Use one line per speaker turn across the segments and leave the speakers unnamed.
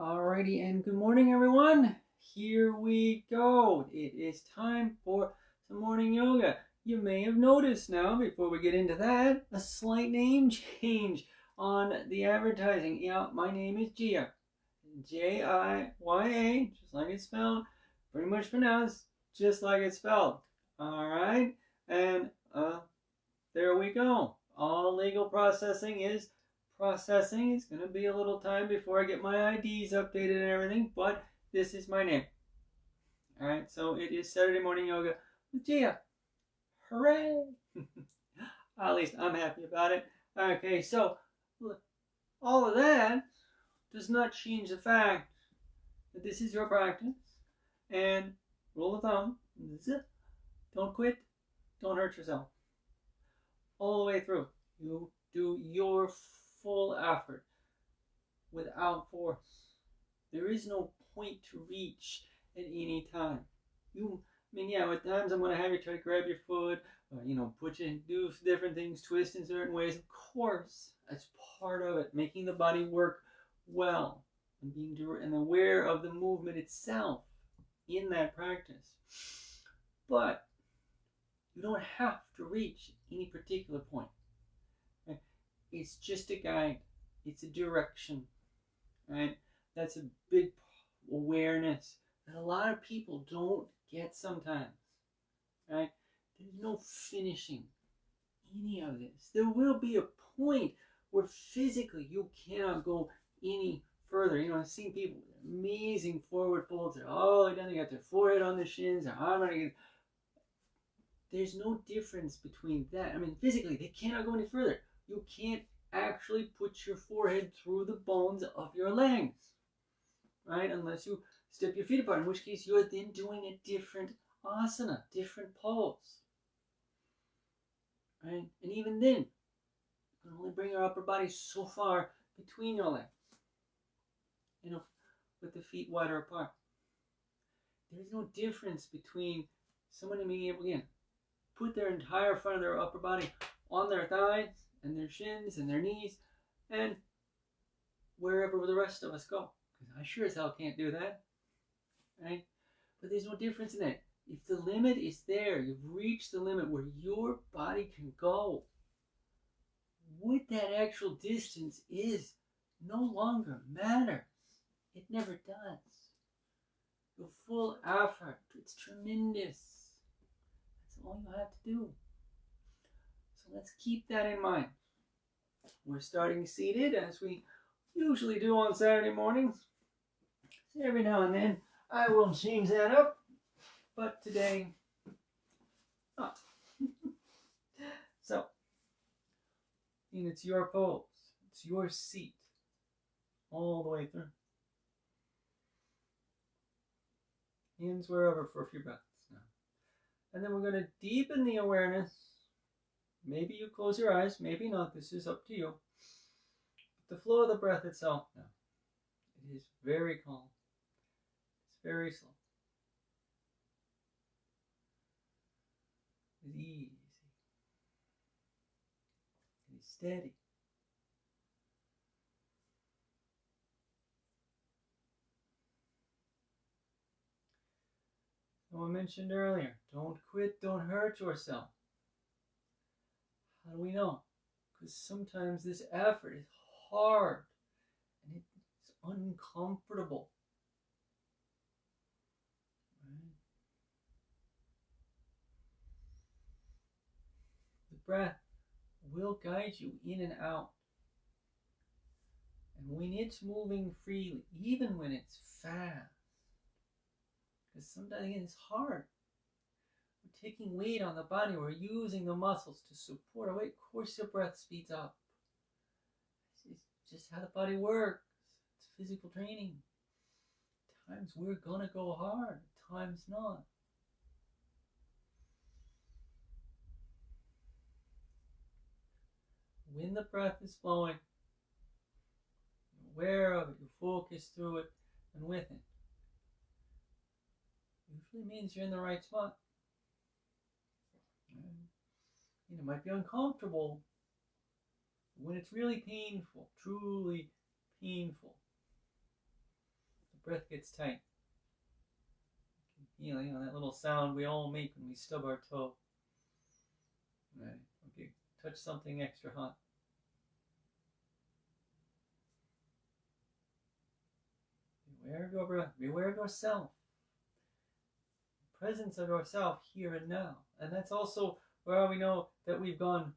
Alrighty, and good morning, everyone. Here we go. It is time for some morning yoga. You may have noticed now, before we get into that, a slight name change on the advertising. Yeah, my name is Jiya. Jiya, just like it's spelled, pretty much pronounced just like it's spelled. Alright, and there we go. All legal processing is processing. It's going to be a little time before I get my IDs updated and everything, but this is my name. Alright, so it is Saturday morning yoga with Jiya. Hooray! At least I'm happy about it. Okay, so all of that does not change the fact that this is your practice. And rule of thumb, don't quit, don't hurt yourself. All the way through. You do your full effort without force. There is no point to reach at any time. At times I'm going to have you try to grab your foot, or, put you, do different things, twist in certain ways. Of course, that's part of it, making the body work well and being and aware of the movement itself in that practice. But you don't have to reach any particular point. Right? It's just a guide. It's a direction. Right? That's a big awareness that a lot of people don't get sometimes. Right? There's no finishing any of this. There will be a point where physically you cannot go any further. I've seen people with amazing forward folds. They're all the way down. They got their forehead on their shins. Their arm on. There's no difference between that. Physically, they cannot go any further. You can't actually put your forehead through the bones of your legs, right? Unless you step your feet apart, in which case you're then doing a different asana, different pose, right? And even then, you can only bring your upper body so far between your legs, with the feet wider apart. There's no difference between someone being able, again, put their entire front of their upper body on their thighs and their shins and their knees and wherever the rest of us go. Because I sure as hell can't do that. Right? But there's no difference in that. If the limit is there, you've reached the limit where your body can go, what that actual distance is no longer matters. It never does. Your full effort, it's tremendous. All you have to do. So let's keep that in mind. We're starting seated, as we usually do on Saturday mornings. So every now and then I will change that up, but today, So, and it's your pose, it's your seat, all the way through. Hands wherever for a few breaths now. And then we're going to deepen the awareness. Maybe you close your eyes, maybe not. This is up to you. But the flow of the breath itself now, it is very calm. It's very slow. It's easy. It's steady. I mentioned earlier, don't quit, don't hurt yourself. How do we know? Because sometimes this effort is hard and it's uncomfortable. Right? The breath will guide you in and out. And when it's moving freely, even when it's fast, because sometimes, again, it's hard. We're taking weight on the body. We're using the muscles to support our weight. Of course, your breath speeds up. It's just how the body works. It's physical training. At times we're going to go hard. At times not. When the breath is flowing, you're aware of it. You focus through it and with it. Usually means you're in the right spot. It might be uncomfortable when it's really painful, truly painful. breath gets tight. You can feel, that little sound we all make when we stub our toe. Right. Okay. Touch something extra hot. Beware of your breath. Beware of yourself. The presence of yourself here and now. And that's also where we know that we've gone.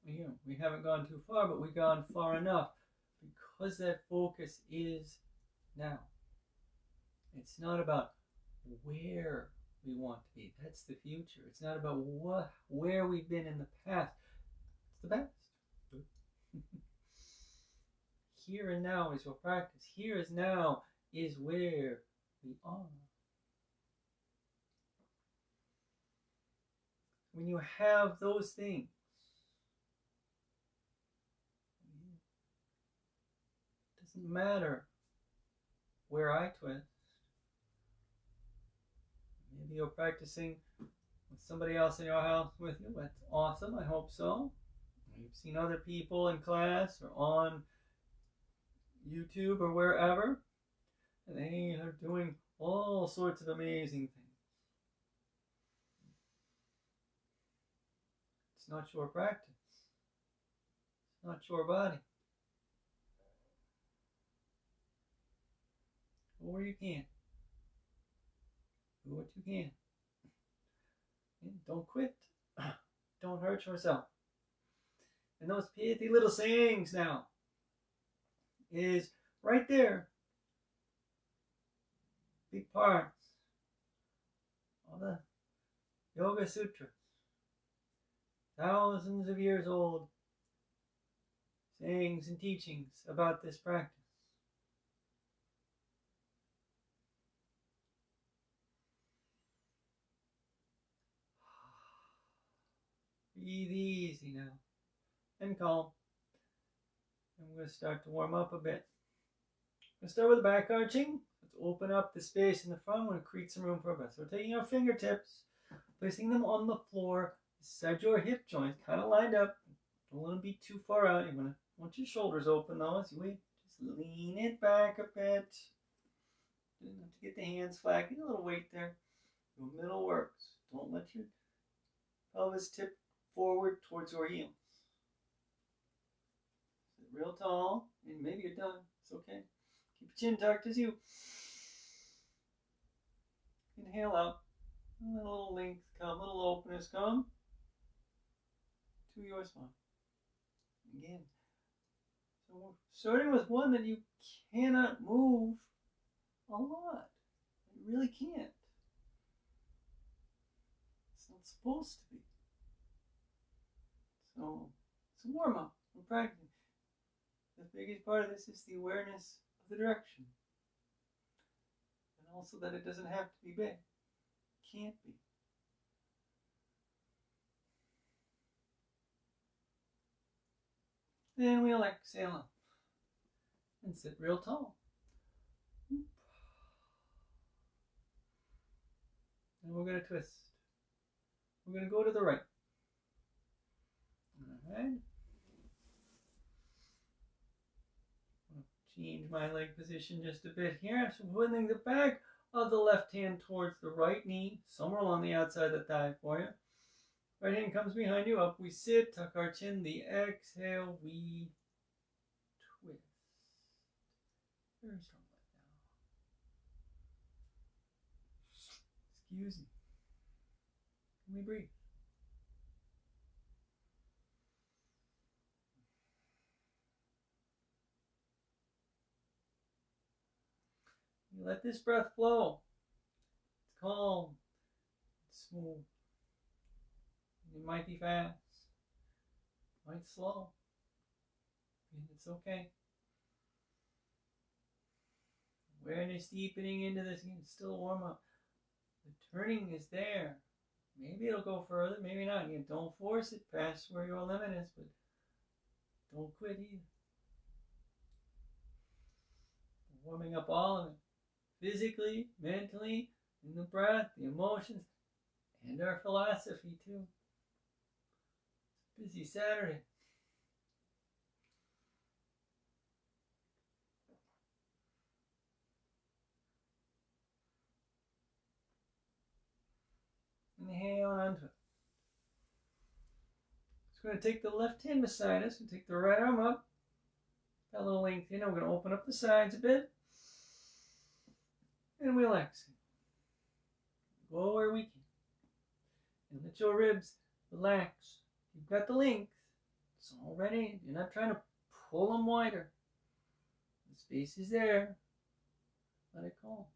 We haven't gone too far, but we've gone far enough because that focus is now. It's not about where we want to be. That's the future. It's not about where we've been in the past. It's the past. Here and now is your practice. Here is now is where we are. When you have those things, it doesn't matter where I twist. Maybe you're practicing with somebody else in your house with you. That's awesome. I hope so. You've seen other people in class or on YouTube or wherever, and they are doing all sorts of amazing things. It's not your practice. It's not your body. Go where you can. Do what you can. And don't quit. Don't hurt yourself. And those pithy little sayings now is right there. Big parts of the Yoga Sutras. Thousands of years old sayings and teachings about this practice. Breathe easy now and calm. I'm going to start to warm up a bit. I'm going to start with the back arching. Let's open up the space in the front. We're going to create some room for our breath. So we're taking our fingertips, placing them on the floor beside your hip joints, kind of lined up. Don't want to be too far out. You're going to want your shoulders open though as you wait. Just lean it back a bit. You don't have to get the hands flat. Get a little weight there. Your middle works. Don't let your pelvis tip forward towards your heels. Sit real tall, and maybe you're done. It's okay. Keep your chin tucked as you inhale out. And a little length come, a little openness come to your spine. Again. So we're starting with one that you cannot move a lot. You really can't. It's not supposed to be. So it's a warm-up. We're practicing. The biggest part of this is the awareness of the direction. And also that it doesn't have to be big. It can't be. Then we'll exhale up and sit real tall. And we're going to twist. We're going to go to the right. Alright. Change my leg position just a bit here. So putting the back of the left hand towards the right knee, somewhere along the outside of the thigh for you. Right hand comes behind you, up we sit, tuck our chin, the exhale, we twist. Very strong like now. Excuse me. Can we breathe? You let this breath flow. It's calm. It's smooth. It might be fast. Might slow. And it's okay. Awareness deepening into this. It's still a warm up. The turning is there. Maybe it'll go further, maybe not. Again, don't force it past where your limit is, but don't quit either. Warming up all of it. Physically, mentally, in the breath, the emotions, and our philosophy too. It's a busy Saturday. So we're going to take the left hand beside us and take the right arm up. Got a little length in. We're going to open up the sides a bit. And relax. Go where we can. And let your ribs relax. You've got the length. It's all ready. You're not trying to pull them wider. The space is there. Let it go.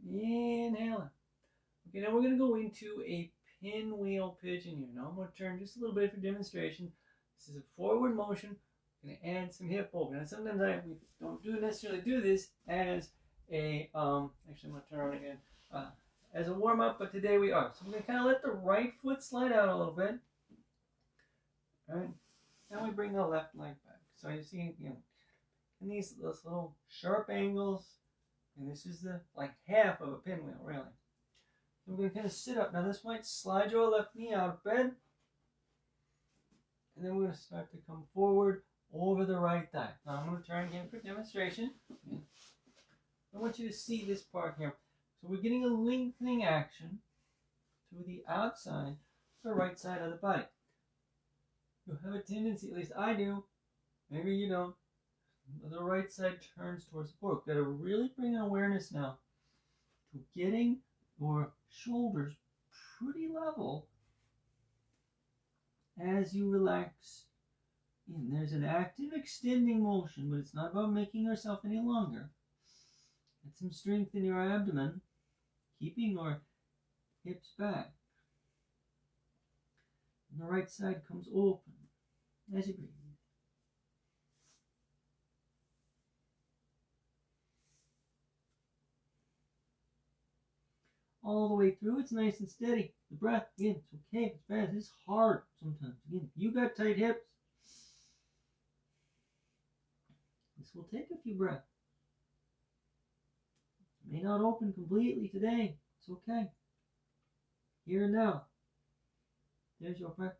Inhale. Okay, now we're going to go into a pinwheel pigeon here. Now I'm going to turn just a little bit for demonstration. This is a forward motion. I'm going to add some hip open. And sometimes we don't necessarily do this as a, actually I'm going to turn around again, as a warm up, but today we are. So I'm going to kind of let the right foot slide out a little bit. All right. Now we bring the left leg back. So you see, in these little sharp angles, and this is the like half of a pinwheel, really. So we're going to kind of sit up. Now this might slide your left knee out of bed. And then we're going to start to come forward over the right thigh. Now I'm going to turn again for demonstration. I want you to see this part here. So we're getting a lengthening action to the outside, the right side of the body. You have a tendency, at least I do, maybe you don't, the right side turns towards the forward. Got to really bring an awareness now to getting your shoulders pretty level as you relax in. There's an active extending motion, but it's not about making yourself any longer. Get some strength in your abdomen, keeping your hips back. And the right side comes open as you breathe. All the way through, it's nice and steady. The breath, again, it's okay, it's fast, it's hard sometimes. Again, you got tight hips. This will take a few breaths. It may not open completely today. It's okay. Here and now. There's your practice.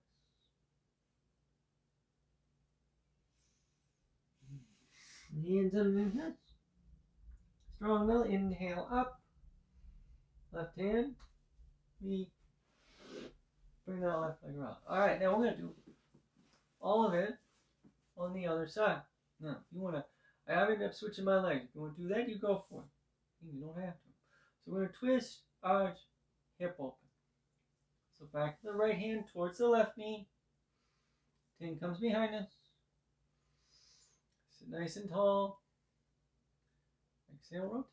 Hands under the hips. Strong middle. Inhale up. Left hand. We bring that left leg around. Alright, now we're going to do all of it on the other side. Now, if you want to, I haven't been switching my legs. If you want to do that, you go for it. You don't have to. So we're going to twist, arch, hip open. So back to the right hand towards the left knee. 10 comes behind us. Sit nice and tall. Exhale, rotate.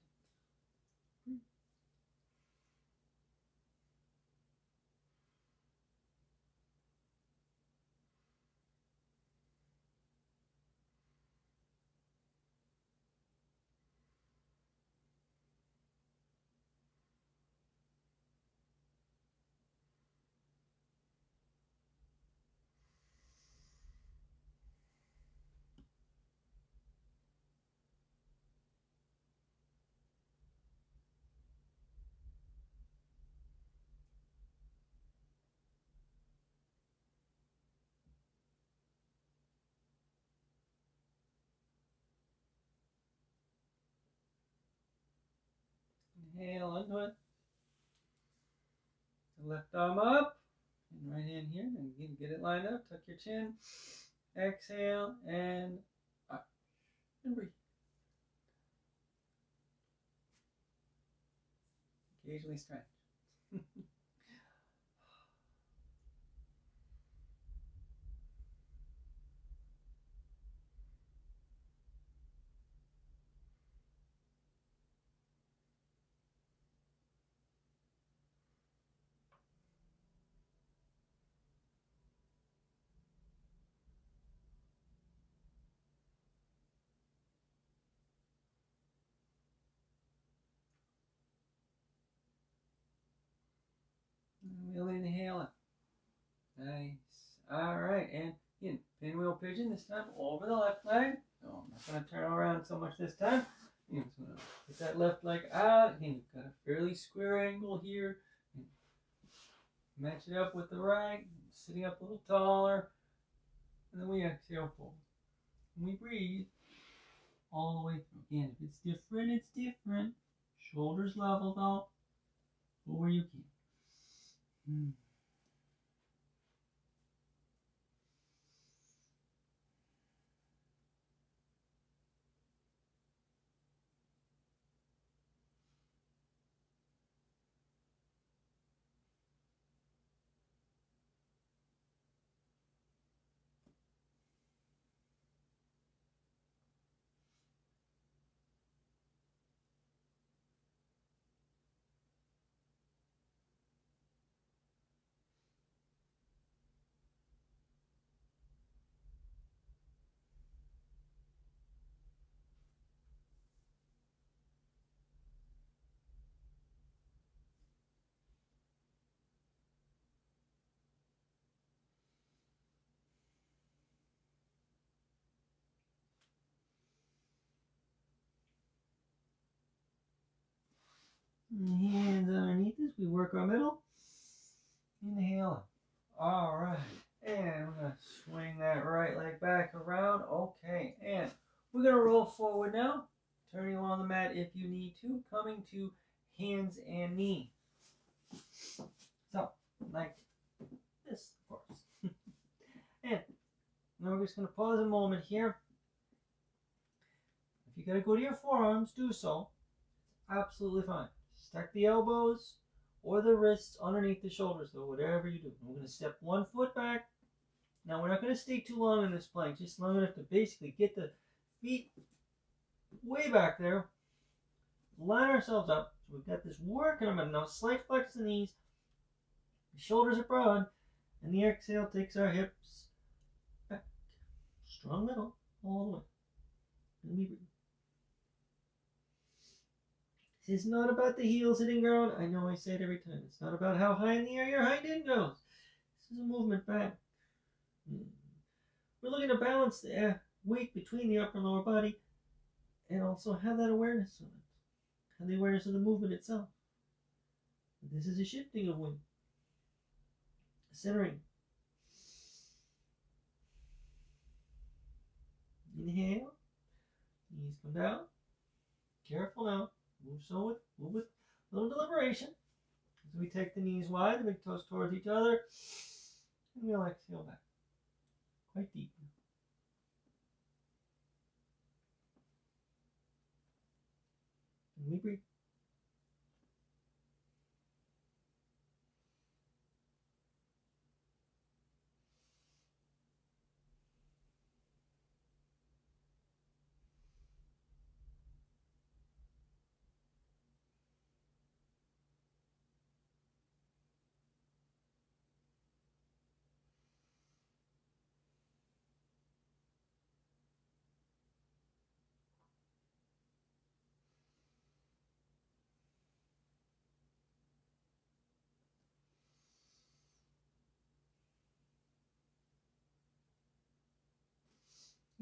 Inhale into it. Left arm up. And right hand here. And again, get it lined up. Tuck your chin. Exhale and up. And breathe. Occasionally stretch. We'll inhale it. Nice. Alright, and again, pinwheel pigeon this time over the left leg. So I'm not going to turn around so much this time. And so get that left leg out. And you've got a fairly square angle here. And match it up with the right. Sitting up a little taller. And then we exhale forward. And we breathe all the way through. Again, if it's different, it's different. Shoulders level though. Go where you can. Hands underneath us. We work our middle. Inhale. All right. And we're going to swing that right leg back around. Okay. And we're going to roll forward now. Turning along the mat if you need to. Coming to hands and knee. So, like this, of course. And now we're just going to pause a moment here. If you got to go to your forearms, do so. Absolutely fine. Stack the elbows or the wrists underneath the shoulders, though, whatever you do. We're going to step 1 foot back. Now, we're not going to stay too long in this plank, just long enough to basically get the feet way back there. Line ourselves up. So we've got this work, and I'm going to now slight flex the knees. The shoulders are broad, and the exhale takes our hips back. Strong middle, all the way. And we breathe. This is not about the heels hitting ground. I know I say it every time. It's not about how high in the air your hind end goes. This is a movement back. We're looking to balance the weight between the upper and lower body and also have that awareness of it. Have the awareness of the movement itself. This is a shifting of weight. Centering. Inhale. Knees come down. Careful now. Move with a little deliberation. As we take the knees wide, the big toes towards each other, and we'll exhale back. Quite deep. And we breathe.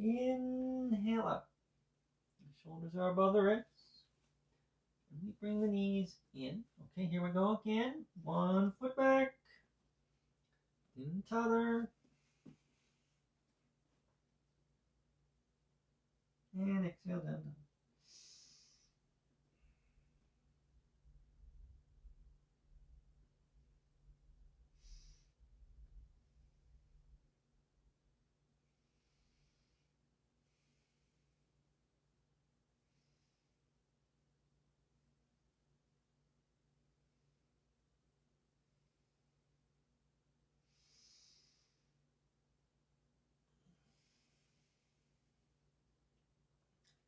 Inhale up. The shoulders are above the wrists. And we bring the knees in. Okay, here we go again. 1 foot back. Then t'other. And exhale down.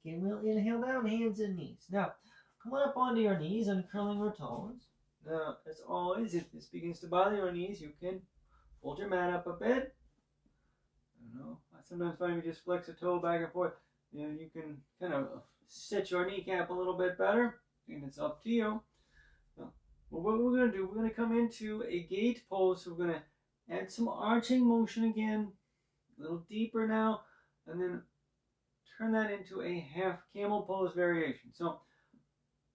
Okay, we'll inhale down, hands and knees. Now, come on up onto your knees, uncurling your toes. Now, as always, if this begins to bother your knees, you can fold your mat up a bit. I don't know. I sometimes find you just flex a toe back and forth. You know, you can kind of set your kneecap a little bit better, and it's up to you. Well, what we're going to do, we're going to come into a gate pose. So we're going to add some arching motion again, a little deeper now, and then turn that into a half camel pose variation. So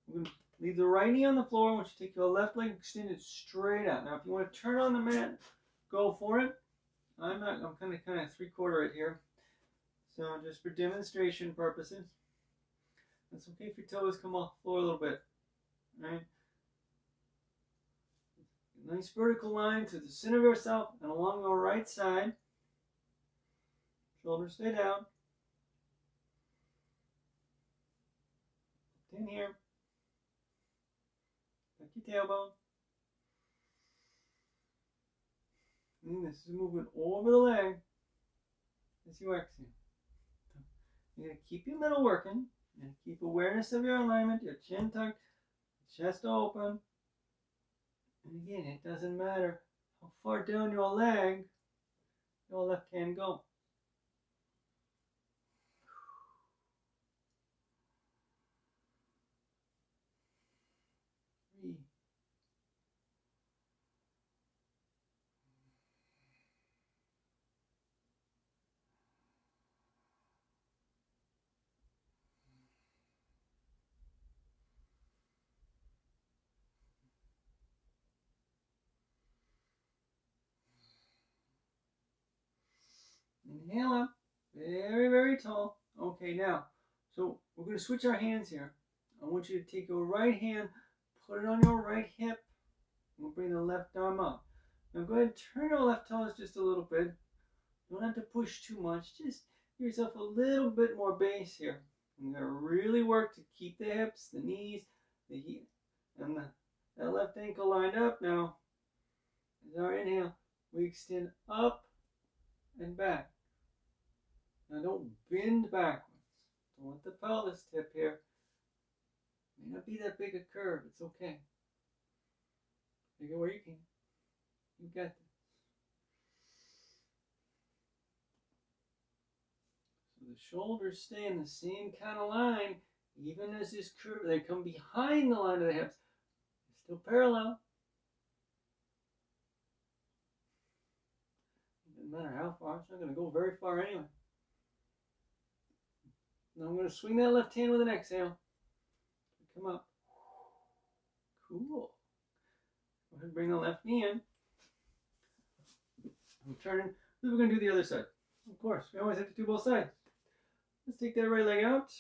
we're going to leave the right knee on the floor. I want you to take your left leg, extend it straight out. Now, if you want to turn on the mat, go for it. I'm kind of three-quarter it here. So just for demonstration purposes. It's okay if your toes come off the floor a little bit. Right? Nice vertical line to the center of yourself and along your right side. Shoulders stay down. In here. Tuck your tailbone. And this is moving over the leg as you exhale. You're going to keep your middle working. And keep awareness of your alignment, your chin tucked, chest open. And again, it doesn't matter how far down your leg your left hand go. Breathe. Inhale up, very, very tall. Okay, now, so we're going to switch our hands here. I want you to take your right hand, put it on your right hip, and we'll bring the left arm up. Now go ahead and turn your left toes just a little bit. You don't have to push too much, just give yourself a little bit more base here. You're going to really work to keep the hips, the knees, the heel, and that left ankle lined up now. As our inhale, we extend up and back. Now don't bend backwards. Don't let the pelvis tip here. May not be that big a curve. It's okay. Take it where you can. You got this. So the shoulders stay in the same kind of line, even as this curve. They come behind the line of the hips. They're still parallel. It doesn't matter how far. It's not going to go very far anyway. Now I'm going to swing that left hand with an exhale. Come up. Cool. Go ahead and bring the left knee in. I'm turning. Then we're going to do the other side. Of course, we always have to do both sides. Let's take that right leg out.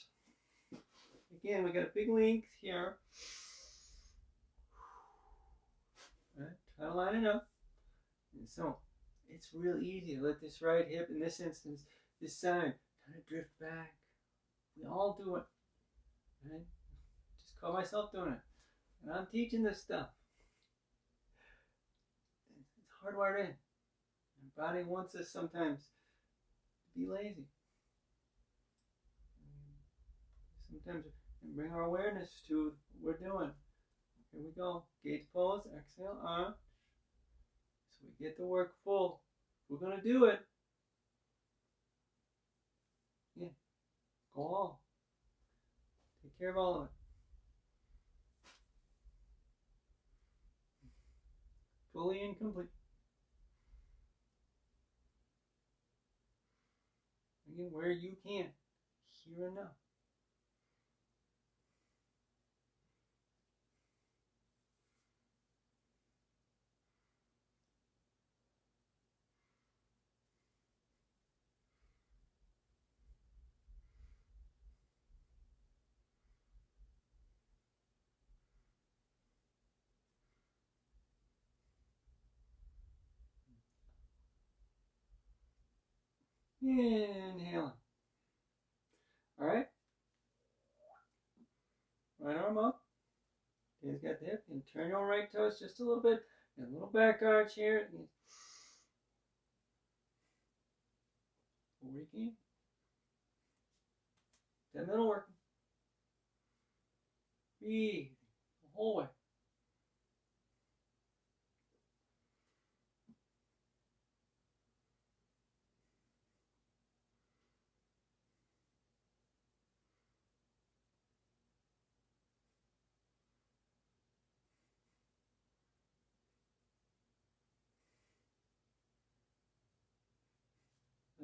Again, we got a big length here. All right, try to line it up. And so, it's real easy to let this right hip, in this instance, this side, kind of drift back. We all do it. Right? Just call myself doing it. And I'm teaching this stuff. It's hardwired in. Our body wants us sometimes to be lazy. Sometimes we bring our awareness to what we're doing. Here we go. Gaze pose, exhale, arm. So we get the work full. We're going to do it. Yeah. Go all. Take care of all of it. Fully and complete. Again, where you can. Here and now. Inhale. All right. Right arm up. He's got the hip. And turn your right toes just a little bit. And a little back arch here. Over you can. That middle working. Breathe the whole way.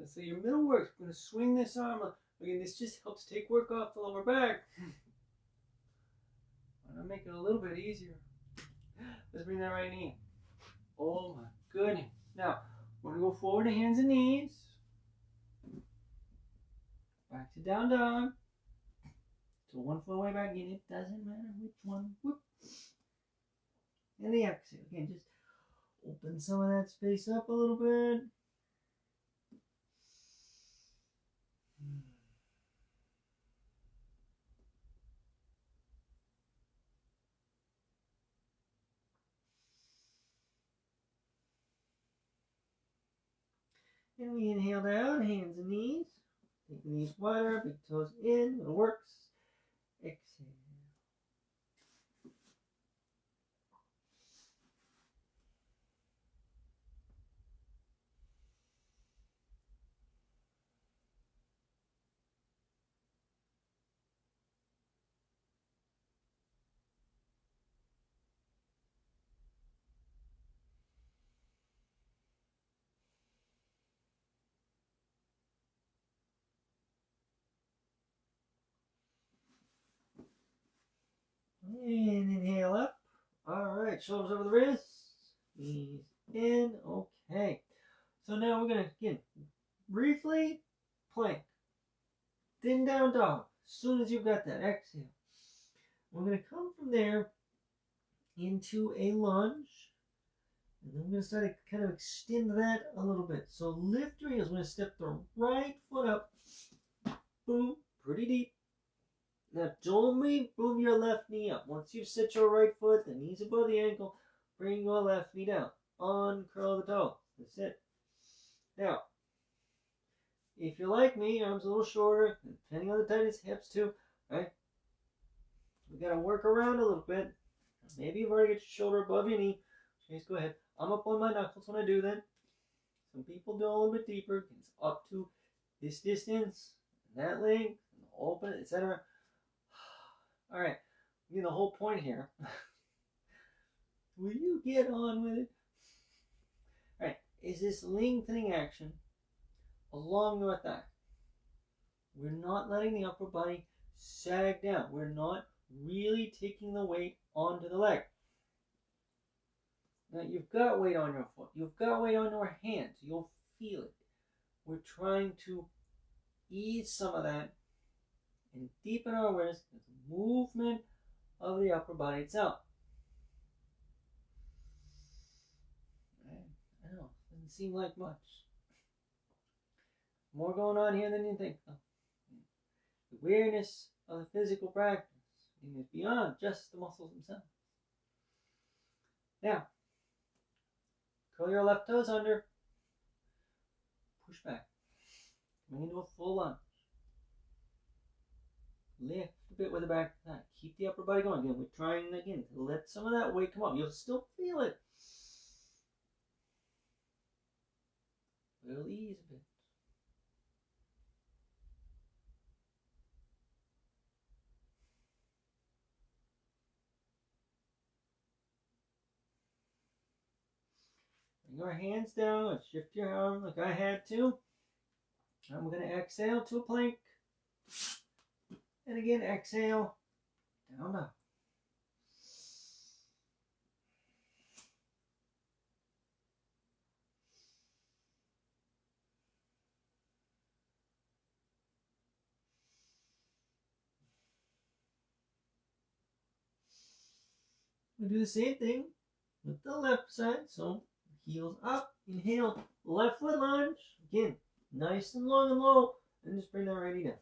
So your middle works. We're going to swing this arm Again, this just helps take work off the lower back. I'm gonna make it a little bit easier. Let's bring that right knee. Oh my goodness. Now, we're gonna go forward to hands and knees. Back to down dog. So one foot way back in. It doesn't matter which one. Whoop. And the exhale. Again, just open some of that space up a little bit. And we inhale down, hands and knees. Take the knees wider, big toes in. It works. Exhale. And inhale up. Alright, shoulders over the wrists. Knees in. Okay. So now we're going to, again, briefly plank. Then down dog. As soon as you've got that, exhale. We're going to come from there into a lunge. And then we're going to start to kind of extend that a little bit. So lift your heels. We're going to step the right foot up. Boom. Pretty deep. Now don't move your left knee up. Once you set your right foot, the knee's above the ankle, bring your left knee down. Uncurl the toe. That's it. Now, if you're like me, arms a little shorter, depending on the tightness, hips too, right? We got to work around a little bit. Maybe you've already got your shoulder above your knee. Just go ahead. I'm up on my knuckles when I do that. Some people do a little bit deeper. It's up to this distance, that length, open, etc. All right. I mean, the whole point here. Will you get on with it? All right. Is this lengthening action along the thigh? We're not letting the upper body sag down. We're not really taking the weight onto the leg. Now, you've got weight on your foot. You've got weight on your hands. You'll feel it. We're trying to ease some of that and deepen our awareness of the movement of the upper body itself. Right? I know, doesn't seem like much. More going on here than you think. The awareness of the physical practice is beyond just the muscles themselves. Now, curl your left toes under. Push back. Coming into a full lunge. Lift a bit with the back of the thigh. Keep the upper body going. Again, we're trying again to let some of that weight come up. You'll still feel it. But it'll ease a bit. Bring your hands down and shift your arm like I had to. And we're going to exhale to a plank. And again, exhale, down dog. We do the same thing with the left side. So heels up, inhale, left foot lunge. Again, nice and long and low. And just bring that right knee down.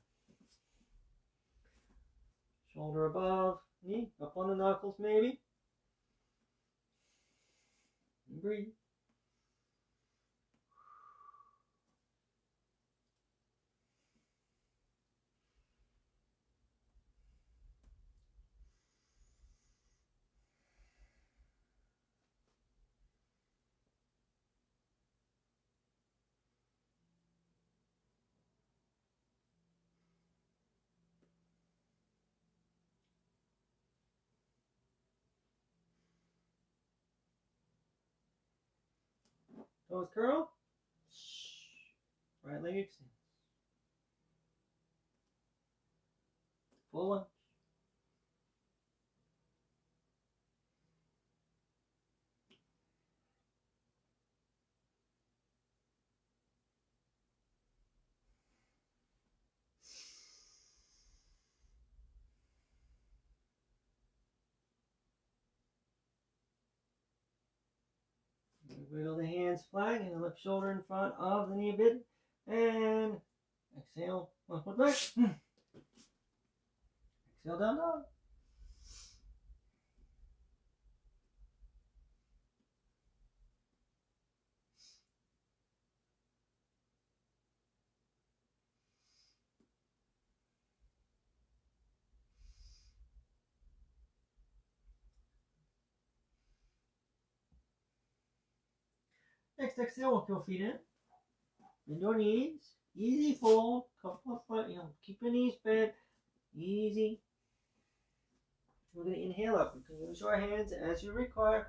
Shoulder above, knee, up on the knuckles maybe. And breathe. Toes curl. Right leg extends. Full lunge. Wiggle the hands flat and the left shoulder in front of the knee a bit. And exhale, one foot back. Exhale, down dog. Next exhale, walk your feet in. Bend your knees. Easy fold. Couple of foot, keep your knees bent. Easy. We're going to inhale up. You can use your hands as you require.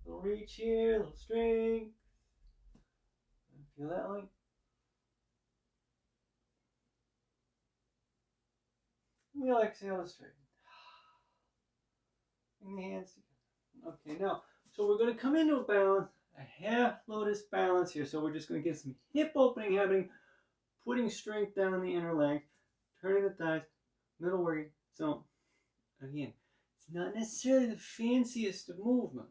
A little reach here, a little strength. Feel that line? We'll exhale to straighten. Bring the hands together. Okay, now, so we're going to come into a balance, a half lotus balance here. So we're just going to get some hip opening happening, putting strength down the inner leg, turning the thighs, middle working. So, again, it's not necessarily the fanciest of movement.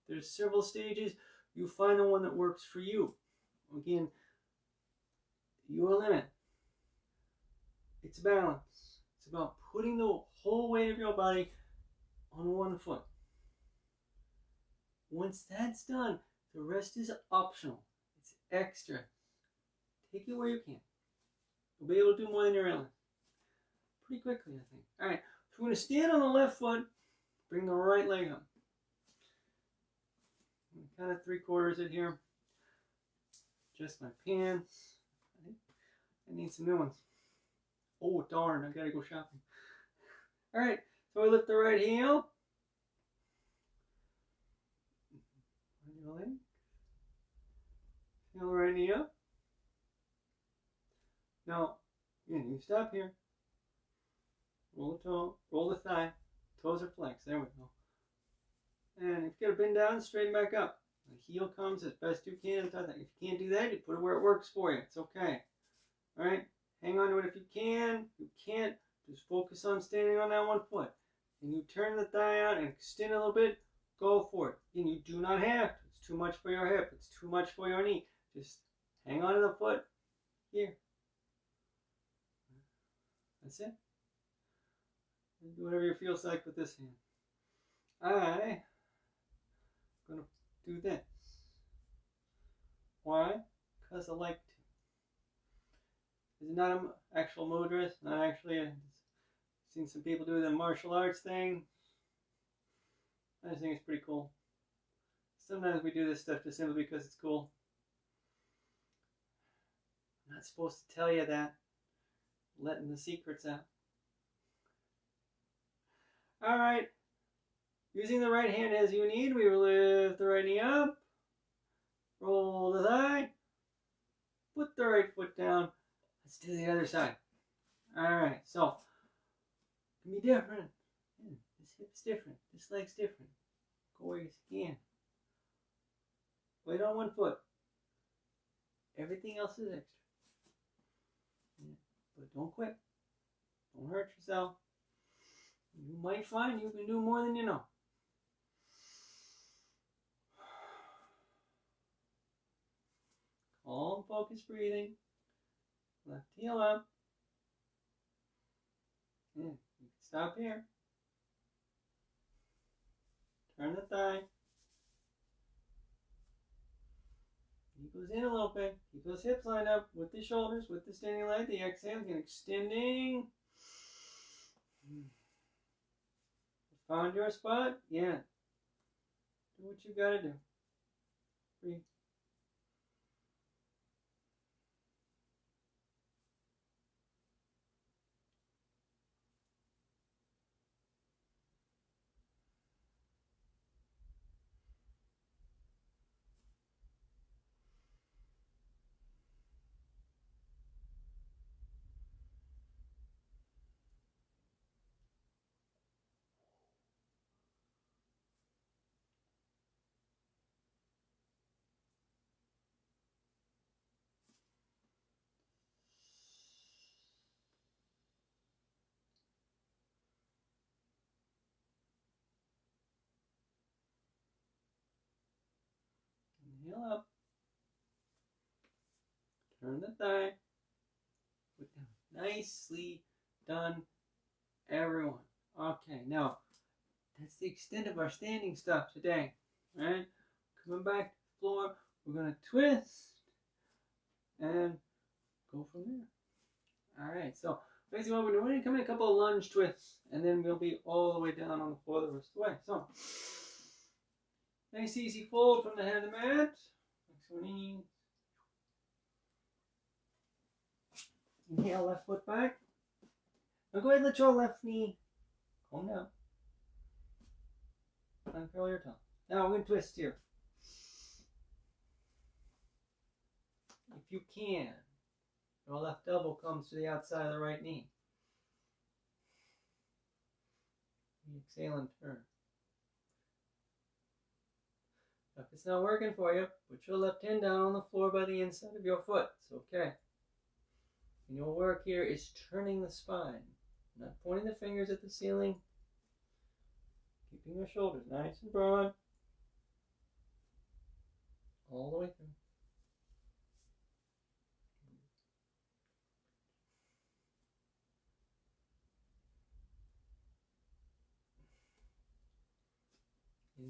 There's several stages. You find the one that works for you. Again, your limit. It's balance. It's about putting the whole weight of your body on one foot. Once that's done, the rest is optional. It's extra. Take it where you can. You'll be able to do more than you realize. Pretty quickly, I think. All right, so we're going to stand on the left foot, bring the right leg up. Kind of 3/4 it here. Adjust my pants. I need some new ones. Oh, darn, I gotta go shopping. All right, so we lift the right heel. Your leg. Feel the right knee up. Now, again, you stop here. Roll the toe, roll the thigh. Toes are flexed. There we go. And if you gotta bend down, straighten back up. The heel comes as best you can. If you can't do that, you put it where it works for you. It's okay. All right? Hang on to it if you can. If you can't, just focus on standing on that one foot. And you turn the thigh out and extend a little bit, go for it. And you do not have to. It's too much for your hip. It's too much for your knee. Just hang on to the foot here. That's it. And do whatever you feel like with this hand. I'm going to do this. Why? Because I like to. It's not an actual mudras, not actually I've seen some people do the martial arts thing. I just think it's pretty cool. Sometimes we do this stuff just simply because it's cool. I'm not supposed to tell you that. I'm letting the secrets out. Alright. Using the right hand as you need, we will lift the right knee up. Roll the thigh. Put the right foot down. Let's do the other side. Alright, so it can be different. Yeah, this hip's different. This leg's different. Go where you can. Weight on one foot. Everything else is extra. Yeah, but don't quit. Don't hurt yourself. You might find you can do more than you know. Calm, focused breathing. Left heel up. And you can stop here. Turn the thigh. He goes in a little bit. Keep those hips lined up with the shoulders, with the standing leg. The exhale, again, extending. Found your spot? Yeah. Do what you gotta do. Breathe. turn the thigh, put down. Nicely done, everyone. Okay, now that's the extent of our standing stuff today. All right, coming back to the floor, we're gonna twist and go from there. All right, so basically what we're doing, we're gonna come in a couple of lunge twists, and then we'll be all the way down on the floor the rest of the way. So nice easy fold from the head of the mat. Inhale, left foot back. Now go ahead and let your left knee calm down. Uncurl your tongue. Now we're going to twist here. If you can, your left elbow comes to the outside of the right knee. Exhale and turn. If it's not working for you, put your left hand down on the floor by the inside of your foot. It's okay. And your work here is turning the spine, not pointing the fingers at the ceiling. Keeping your shoulders nice and broad. All the way through.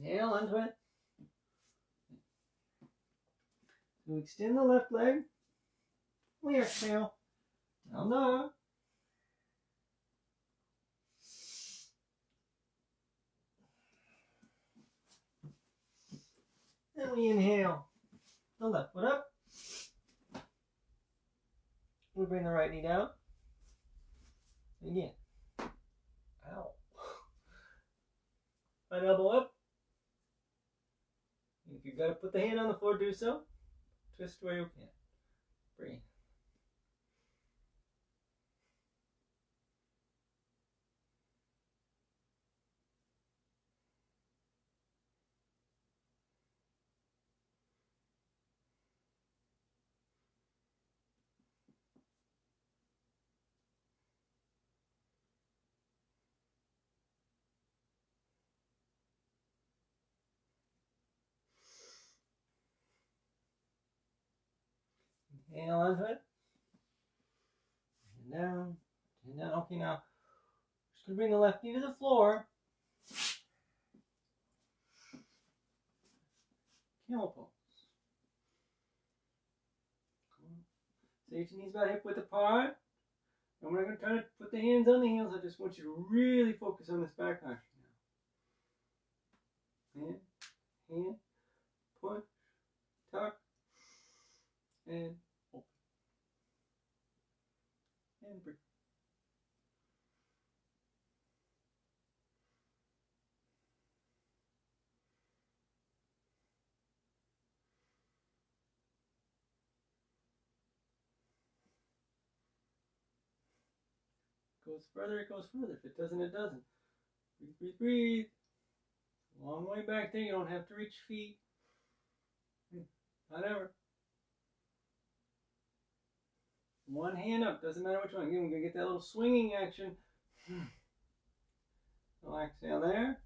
Inhale, untwist. So extend the left leg. We exhale. Down dog. Then we inhale the left foot up. We bring the right knee down. Again. Ow. Right elbow up. If you've got to put the hand on the floor, do so. Twist where you can. Breathe. Inhale onto it. And down. And down. Okay, now just going to bring the left knee to the floor. Camel pose. Sage your knees about hip width apart. And we're not going to try to put the hands on the heels. I just want you to really focus on this back arch now. Hand, push, tuck, and open. And breathe. Goes further, it goes further. If it doesn't, it doesn't. Breathe, breathe, breathe. Long way back there. You don't have to reach feet. Whatever. One hand up. Doesn't matter which one. Again, we're going to get that little swinging action. Relax down there.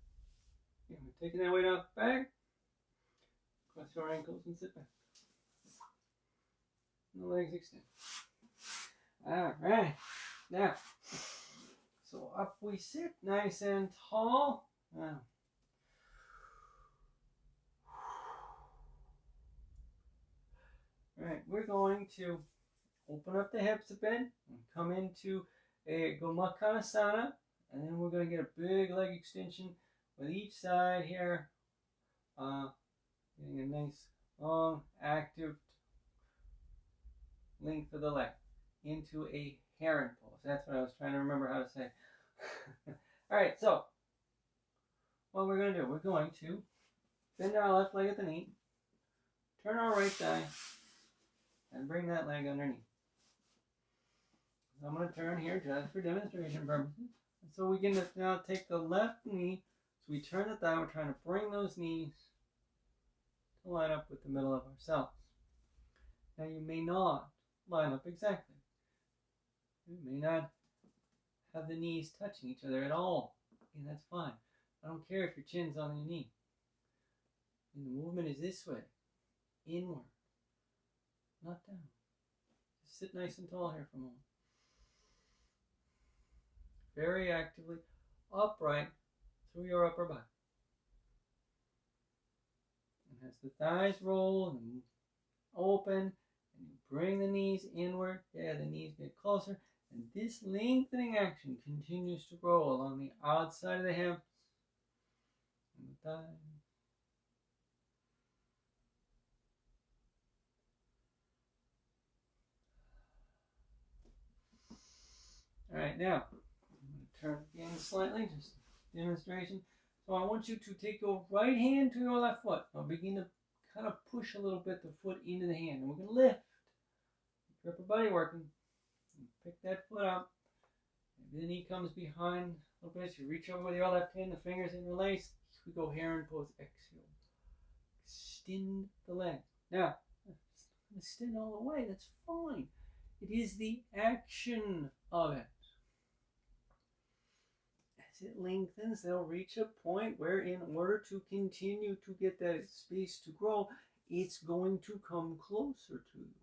Again, we're taking that weight off the back. Cross your ankles and sit back. And the legs extend. All right. Now, so up we sit, nice and tall. Now, all right, we're going to open up the hips a bit and come into a Gomukhasana, and then we're going to get a big leg extension with each side here, getting a nice long active length of the leg into a heron pose. That's what I was trying to remember how to say. All right, so what we're going to do, we're going to bend our left leg at the knee, turn our right thigh, and bring that leg underneath. So I'm going to turn here just for demonstration purposes. And so we can now take the left knee, so we turn the thigh, we're trying to bring those knees to line up with the middle of ourselves. Now you may not line up exactly. You may not have the knees touching each other at all. And that's fine. I don't care if your chin's on your knee. And the movement is this way. Inward. Not down. sit nice and tall here for a moment. Very actively upright through your upper body. And as the thighs roll and open, and you bring the knees inward, the knees get closer, and this lengthening action continues to grow along the outside of the hips and the thighs. All right, now I'm going to turn again slightly, just demonstration. So I want you to take your right hand to your left foot. Now begin to kind of push a little bit the foot into the hand. And we're going to lift. Keep your upper body working. Pick that foot up. Maybe the knee comes behind a little bit. You reach over with your left hand, the fingers interlace. We go heron pose. Exhale. Extend the leg. Now, extend all the way. That's fine. It is the action of it. As it lengthens, they'll reach a point where in order to continue to get that space to grow, it's going to come closer to you.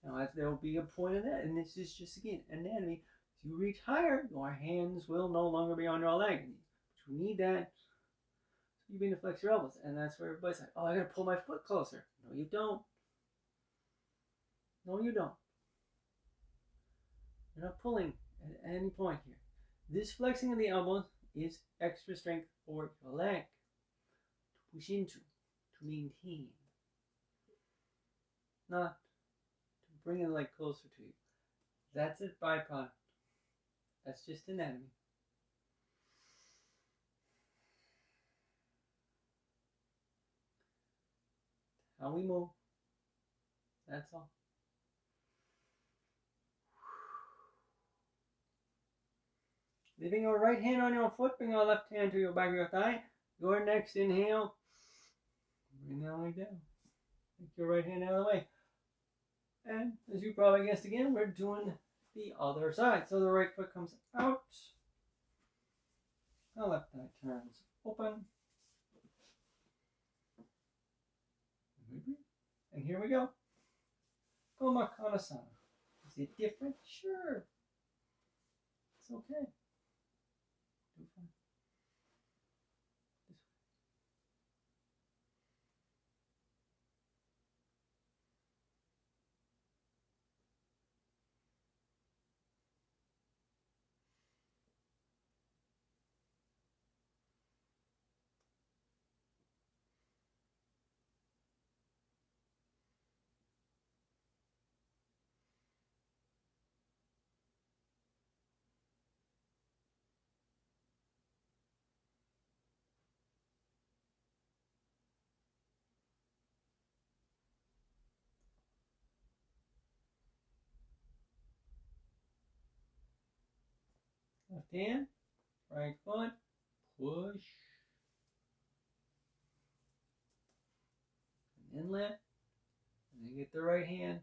Now, there will be a point of that, and this is just, again, anatomy. As you reach higher, your hands will no longer be on your leg. But you need that. So you begin to flex your elbows, and that's where everybody's like, oh, I gotta pull my foot closer. No, you don't. No, you don't. You're not pulling at any point here. This flexing of the elbows is extra strength for your leg to push into, to maintain, not to bring the leg closer to you. That's a byproduct. That's just anatomy. How we move. That's all. Leaving your right hand on your foot, bring your left hand to your back of your thigh. Your next inhale, bring that leg down. Take your right hand out of the way. And as you probably guessed again, we're doing the other side. So the right foot comes out. The left thigh turns open. And here we go. Gomakanasana. Is it different? Sure. It's okay. Do fine. This way. Left hand, right foot, push, and then lift, and then get the right hand.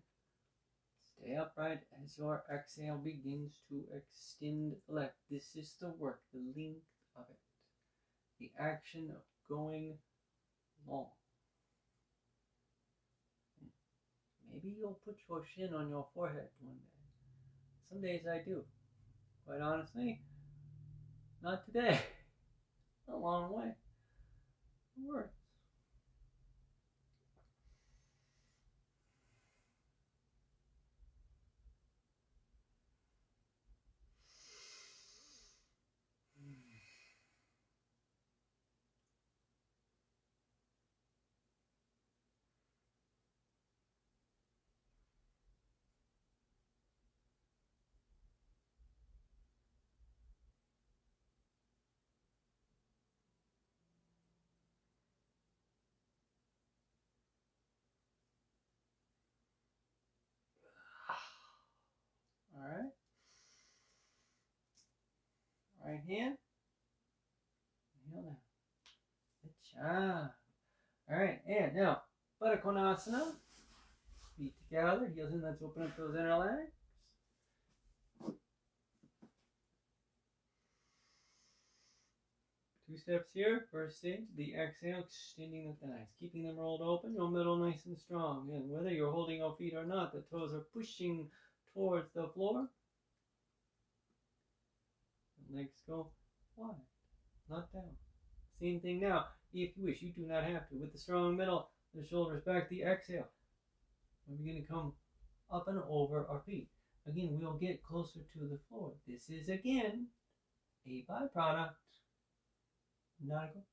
Stay upright as your exhale begins to extend the left. This is the work, the length of it, the action of going long. Maybe you'll put your shin on your forehead one day. Some days I do. Quite honestly, not today. A long way. It works. All right. Right hand. Inhale down. Good job. All right, and now, Baddha Konasana. Feet together, heels in, let's open up those inner legs. 2 steps here. First stage, the exhale, extending the thighs, keeping them rolled open, your middle nice and strong. And whether you're holding your feet or not, the toes are pushing towards the floor. The legs go wide, not down. Same thing now. If you wish, you do not have to. With the strong middle, the shoulders back, the exhale. We're going to come up and over our feet. Again, we'll get closer to the floor. This is, again, a byproduct, not a goal.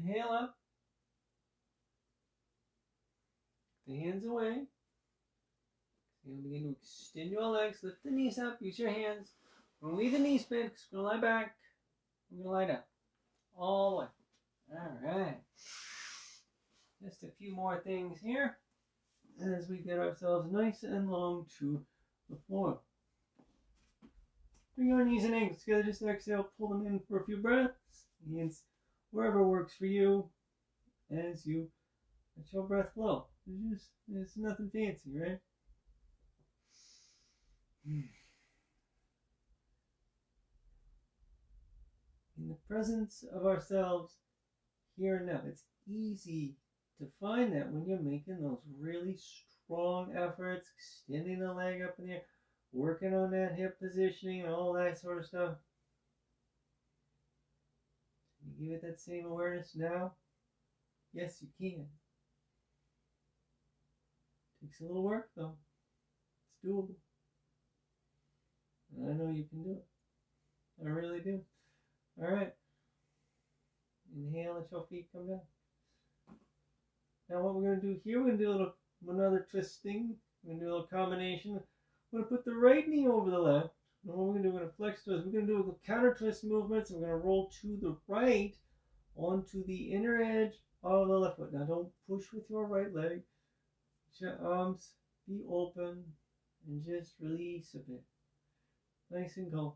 Inhale up. The hands away. You'll begin to extend your legs, lift the knees up, use your hands. When we leave the knees bent, we're going to lie back. We're going to lie down. All the way. All right. Just a few more things here as we get ourselves nice and long to the floor. Bring your knees and ankles together. Just exhale, pull them in for a few breaths. Hands wherever works for you as you let your breath flow. It's nothing fancy, right? In the presence of ourselves here and now. It's easy to find that when you're making those really strong efforts, extending the leg up in the air, working on that hip positioning and all that sort of stuff. Can you give it that same awareness now? Yes, you can. Takes a little work though. It's doable. And I know you can do it. I really do. Alright. Inhale, let your feet come down. Now what we're going to do here, we're going to do another twisting. We're going to do a little combination. We're going to put the right knee over the left. And what we're going to do, we're going to flex toes. We're going to do a counter twist movements. We're going to roll to the right onto the inner edge of the left foot. Now don't push with your right leg. Let your arms be open and just release a bit. Nice and calm.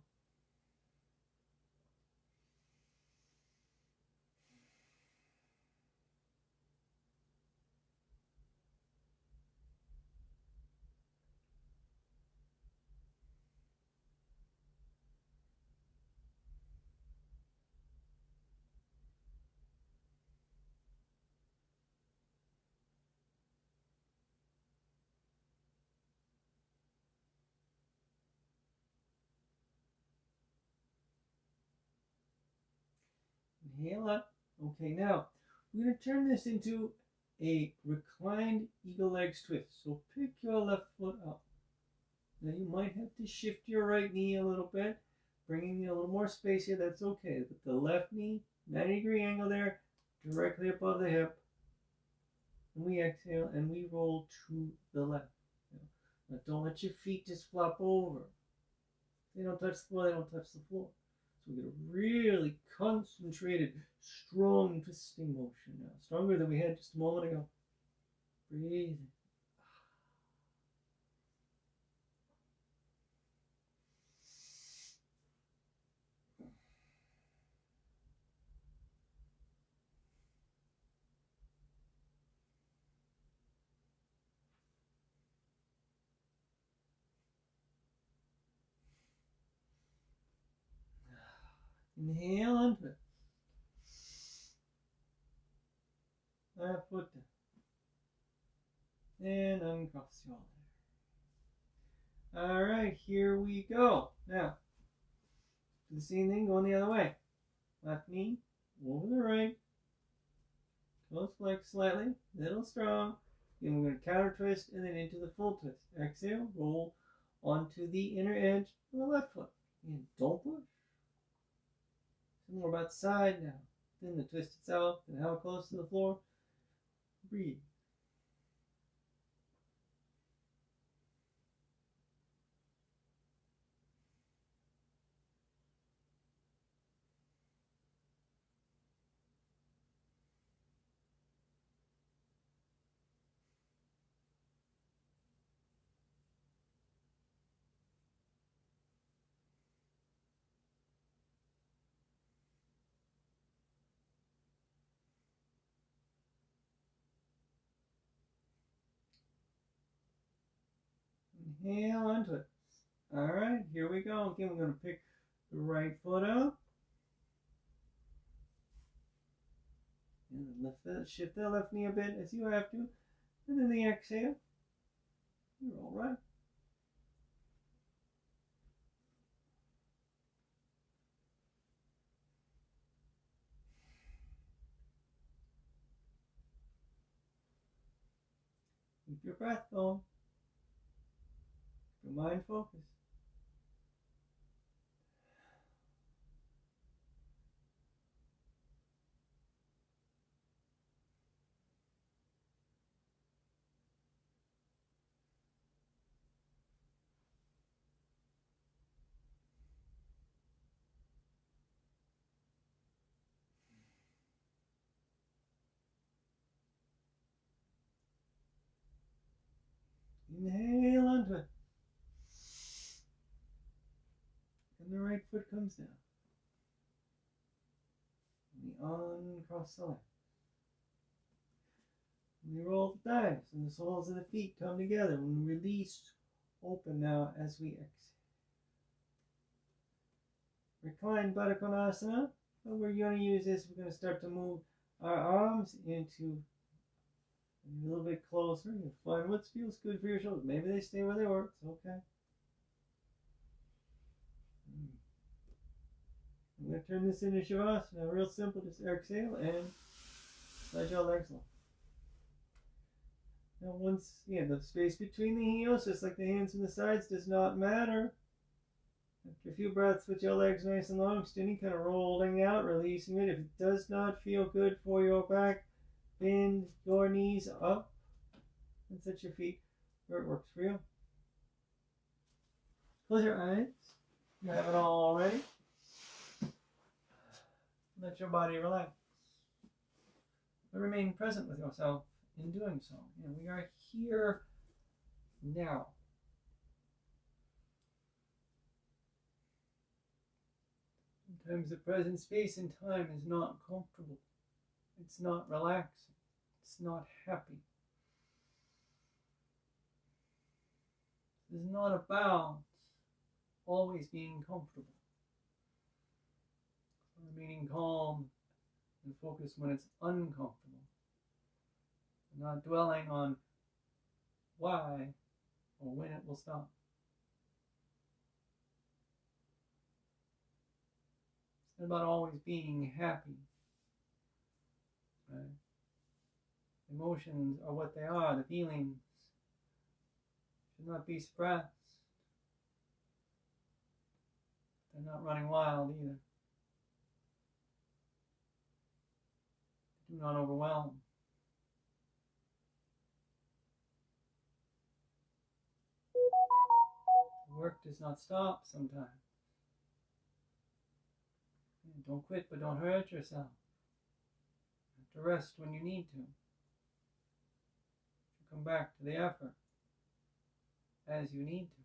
Inhale up. Okay, now we're going to turn this into a reclined eagle legs twist. So pick your left foot up. Now you might have to shift your right knee a little bit, bringing in a little more space here. That's okay. But the left knee, 90-degree angle there, directly above the hip. And we exhale and we roll to the left. Now don't let your feet just flop over. They don't touch the floor, they don't touch the floor. So we get a really concentrated, strong twisting motion now. Stronger than we had just a moment ago. Breathe. Inhale and twist. Left foot down. And uncross your leg. Alright, here we go. Now, do the same thing going the other way. Left knee over the right. Toes flex slightly, little strong. Then we're going to counter twist and then into the full twist. Exhale, roll onto the inner edge of the left foot. And don't push. More about the side now. Then the twist itself, and how close to the floor. Breathe. Inhale onto it. All right, here we go. Again, we're going to pick the right foot up. And shift the left knee a bit as you have to. And then the exhale. You're all right. Keep your breath going. Keep your mind focused. Inhale onto it. And the right foot comes down. And we uncross the leg. And we roll the thighs and the soles of the feet come together. And we release, open now as we exhale. Recline Baddha Konasana. What we're going to use is we're going to start to move our arms into a little bit closer. You'll find what feels good for your shoulders. Maybe they stay where they were. It's okay. I'm going to turn this into Shavasana. Real simple. Just exhale and slide your legs long. Now once again, the space between the heels, just like the hands and the sides, does not matter. After a few breaths with your legs nice and long, just any kind of rolling out, releasing it. If it does not feel good for your back, bend your knees up and set your feet where it works for you. Close your eyes. You have it all ready. Let your body relax. But remain present with yourself in doing so. And we are here now. Sometimes the present space and time is not comfortable. It's not relaxing. It's not happy. This is not about always being comfortable. Remaining calm and focused when it's uncomfortable. Not dwelling on why or when it will stop. It's not about always being happy. Right? Emotions are what they are. The feelings should not be suppressed. They're not running wild either. Do not overwhelm. Work does not stop sometimes. Don't quit, but don't hurt yourself. You have to rest when you need to. Come back to the effort as you need to.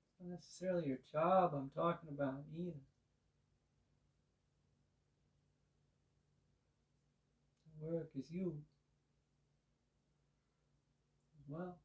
It's not necessarily your job I'm talking about either. The work is you as well.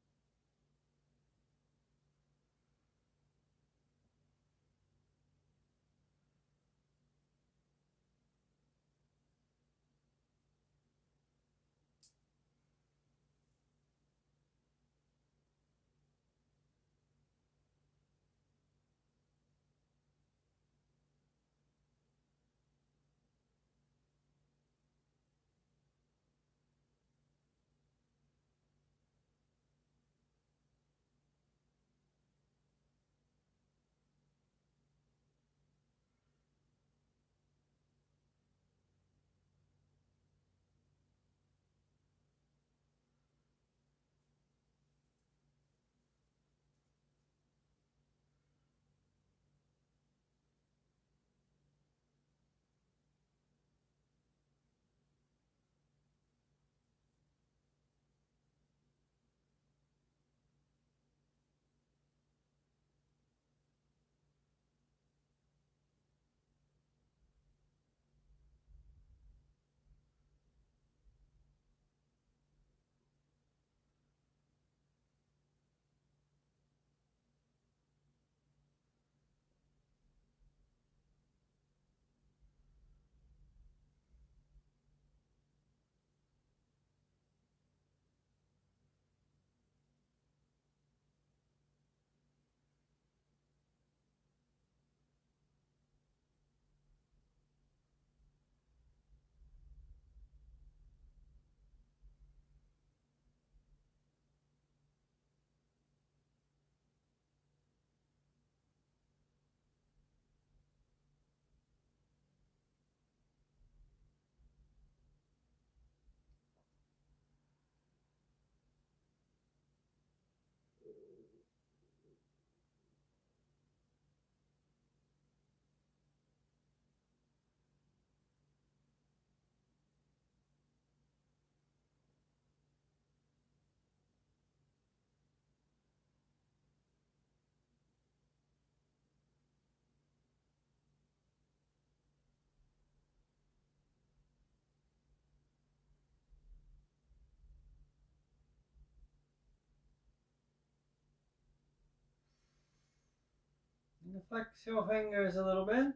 And flex your fingers a little bit.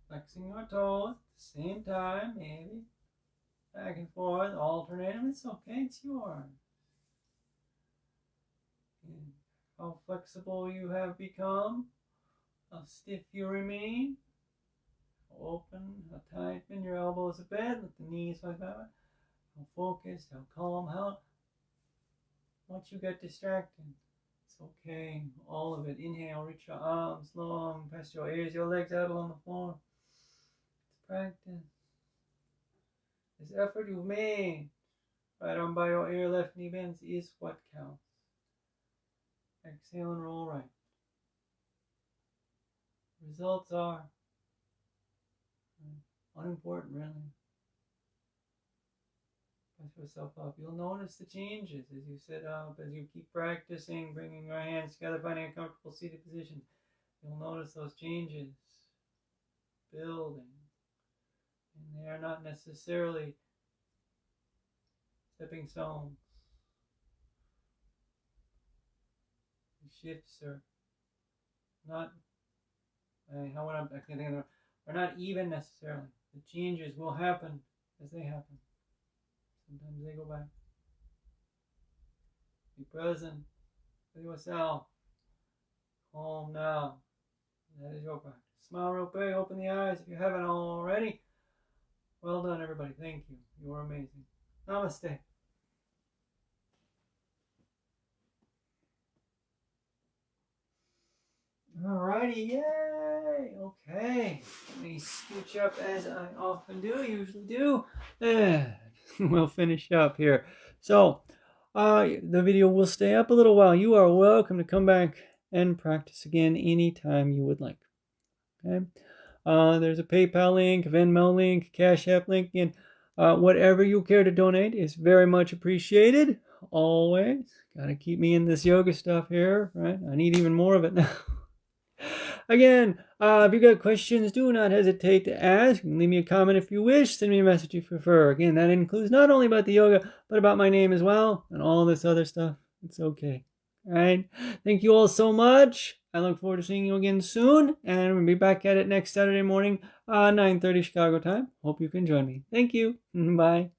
Flexing your toes at the same time, maybe. Back and forth, alternate them. It's okay, it's yours. And how flexible you have become, how stiff you remain. Open, how tight bend your elbows a bit, let the knees like that. How focused, how calm, how much you get distracted. It's okay, all of it. Inhale, reach your arms long, past your ears, your legs out along the floor. It's practice. This effort you've made, right arm by your ear, left knee bends, is what counts. Exhale and roll right. Results are unimportant, really. Press yourself up. You'll notice the changes as you sit up, as you keep practicing, bringing your hands together, finding a comfortable seated position. You'll notice those changes building. And they are not necessarily stepping stones. The shifts are not, I can't think of them, are not even necessarily. The changes will happen as they happen. Sometimes they go back. Be present with yourself. Calm now. That is your practice. Smile real big. Open the eyes if you haven't already. Well done, everybody. Thank you. You are amazing. Namaste. Alrighty, yay! Okay, let me scooch up as I often do, usually do, and we'll finish up here. So, the video will stay up a little while. You are welcome to come back and practice again anytime you would like. Okay, there's a PayPal link, Venmo link, CashApp link, and whatever you care to donate is very much appreciated. Always gotta keep me in this yoga stuff here, right? I need even more of it now. Again, if you got questions, do not hesitate to ask. You can leave me a comment if you wish. Send me a message if you prefer. Again, that includes not only about the yoga, but about my name as well, and all this other stuff. It's okay. All right. Thank you all so much. I look forward to seeing you again soon, and we'll be back at it next Saturday morning, 9:30 Chicago time. Hope you can join me. Thank you. Bye.